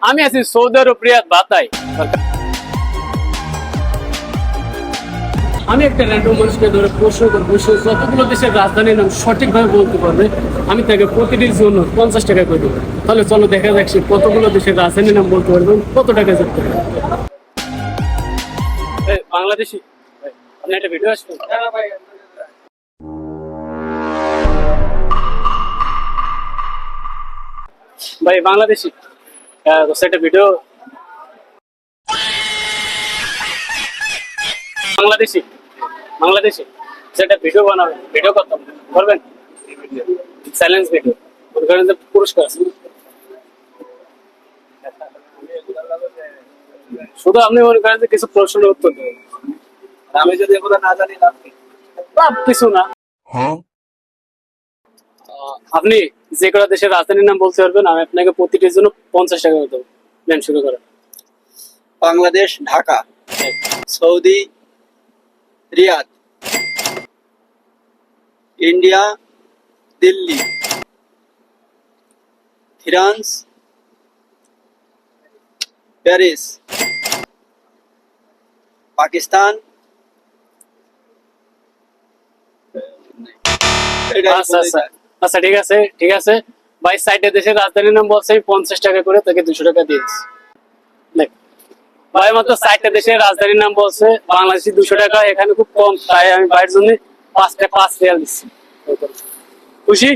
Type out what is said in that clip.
আমি আছি সৌদি আরব রিয়াদ বাতাই। আমি একটা র্যান্ডম মানুষকে ধরে প্রশ্ন করবো, সে যতগুলো দেশের রাজধানীর নাম সঠিকভাবে বলতে পারবে আমি তাকে প্রতিটির জন্য 50 টাকা করে দেবো। তাহলে চলো দেখা যাক সে কতগুলো দেশের রাজধানীর নাম বলতে পারবে, কত টাকা জিততে পারবে। বাংলাদেশি আপনি একটা ভিডিও আসবেন ভাই, বাংলাদেশি একটা ভিডিও, বাংলাদেশি বাংলাদেশি সেটা ভিডিও বানাবেন, ভিডিও করতাম করবেন, চ্যালেঞ্জ ভিডিও, ওর কারণে যে পুরস্কার আছে। শুধু আপনি মনে করেন যে কিছু প্রশ্নের উত্তর দেবেন, আমি যদি এগুলো না জানি লাভ কি? লাভ কিছু না। আপনি যে কোনো দেশের রাজধানীর নাম বলতে পারবেন, আমি আপনাকে প্রতিটির জন্য 50 টাকা করে দেবো। নেন, শুরু করেন। Bangladesh Dhaka, Saudi Riyadh, India Delhi, France Paris, Pakistan. আচ্ছা আচ্ছা আচ্ছা, ঠিক আছে ঠিক আছে ভাই, সাইডে দেশের রাজধানীর নাম বলছে, আমি 50 টাকা করে তাকে 200 টাকা দিয়েছি। দেখ ভাই, মাত্র 60টা দেশের রাজধানীর নাম বলছে, বাংলাদেশি 200 টাকা, এখানে খুব কম, তাই আমি ভাইয়ের জন্য 5 রিয়াল দিচ্ছি। খুশি?